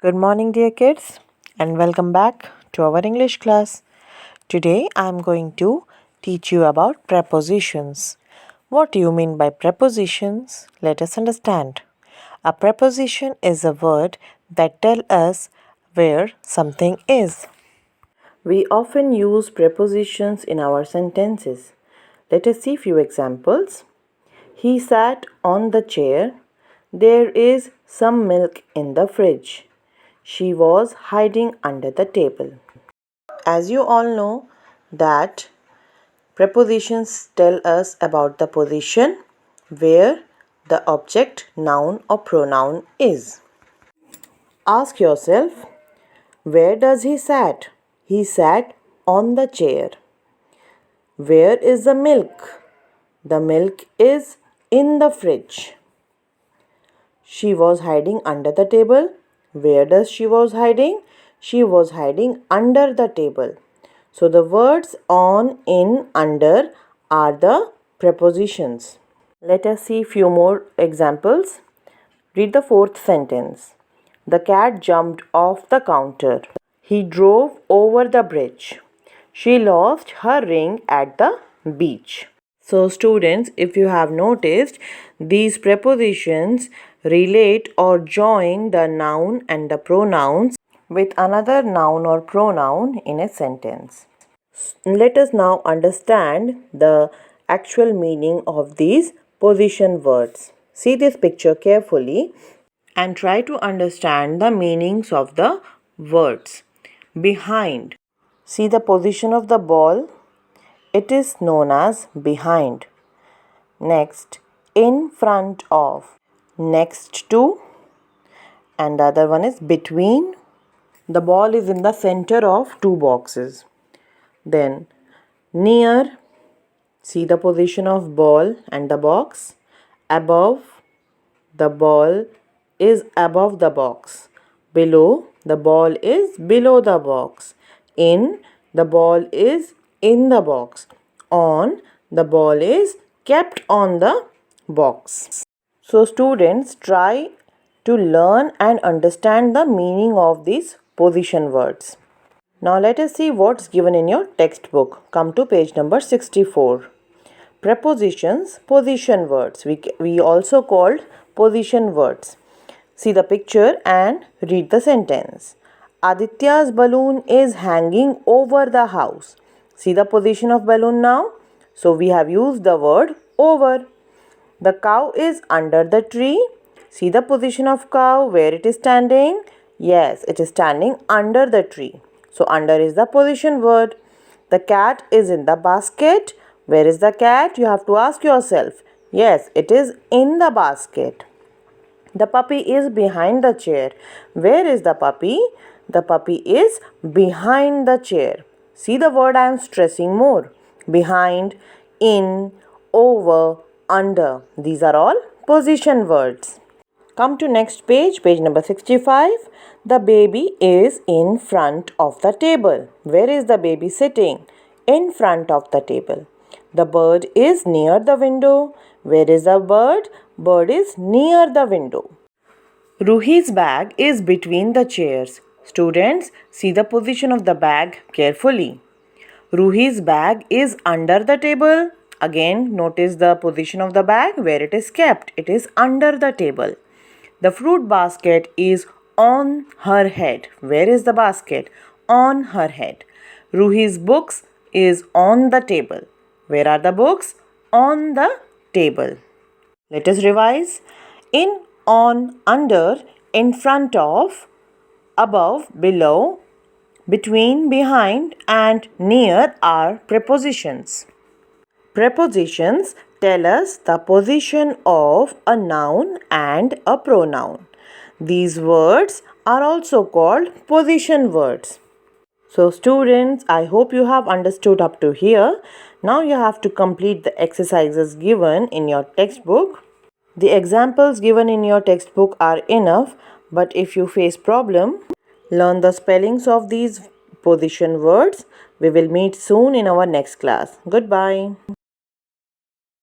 Good morning, dear kids, and welcome back to our English class. Today I am going to teach you about prepositions. What do you mean by prepositions? Let us understand. A preposition is a word that tells us where something is. We often use prepositions in our sentences. Let us see few examples. He sat on the chair. There is some milk in the fridge. She was hiding under the table. As you all know that prepositions tell us about the position where the object, noun or pronoun is. Ask yourself, where does he sat? He sat on the chair. Where is the milk? The milk is in the fridge. She was hiding under the table. Where does she was hiding? She was hiding under the table. So the words on, in, under are the prepositions. Let us see few more examples. Read the fourth sentence. The cat jumped off the counter. He drove over the bridge. She lost her ring at the beach. So students, if you have noticed, these prepositions relate or join the noun and the pronouns with another noun or pronoun in a sentence. Let us now understand the actual meaning of these position words. See this picture carefully and try to understand the meanings of the words. Behind. See the position of the ball. It is known as behind. Next, in front of. Next to. And the other one is between. The ball is in the center of two boxes. Then, near. See the position of ball and the box. Above. The ball is above the box. Below. The ball is below the box. In. The ball is in the box. On. The ball is kept on the box. So students, try to learn and understand the meaning of these position words. Now let us see what's given in your textbook. Come to page number 64. Prepositions, position words. We also called position words. See the picture and read the sentence. Aditya's balloon is hanging over the house. See the position of balloon now. So we have used the word over. The cow is under the tree. See the position of cow, where it is standing. Yes, it is standing under the tree. So under is the position word. The cat is in the basket. Where is the cat? You have to ask yourself. Yes, it is in the basket. The puppy is behind the chair. Where is the puppy? The puppy is behind the chair. See the word I am stressing more. Behind, in, over, under. These are all position words. Come to next page, page number 65. The baby is in front of the table. Where is the baby sitting? In front of the table. The bird is near the window. Where is the bird? Bird is near the window. Ruhi's bag is between the chairs. Students, see the position of the bag carefully. Ruhi's bag is under the table. Again, notice the position of the bag where it is kept. It is under the table. The fruit basket is on her head. Where is the basket? On her head. Ruhi's books is on the table. Where are the books? On the table. Let us revise. In, on, under, in front of, above, below, between, behind and near are prepositions. Prepositions tell us the position of a noun and a pronoun. These words are also called position words. So students, I hope you have understood up to here. Now you have to complete the exercises given in your textbook. The examples given in your textbook are enough, but if you face problem, learn the spellings of these position words. We will meet soon in our next class. Goodbye.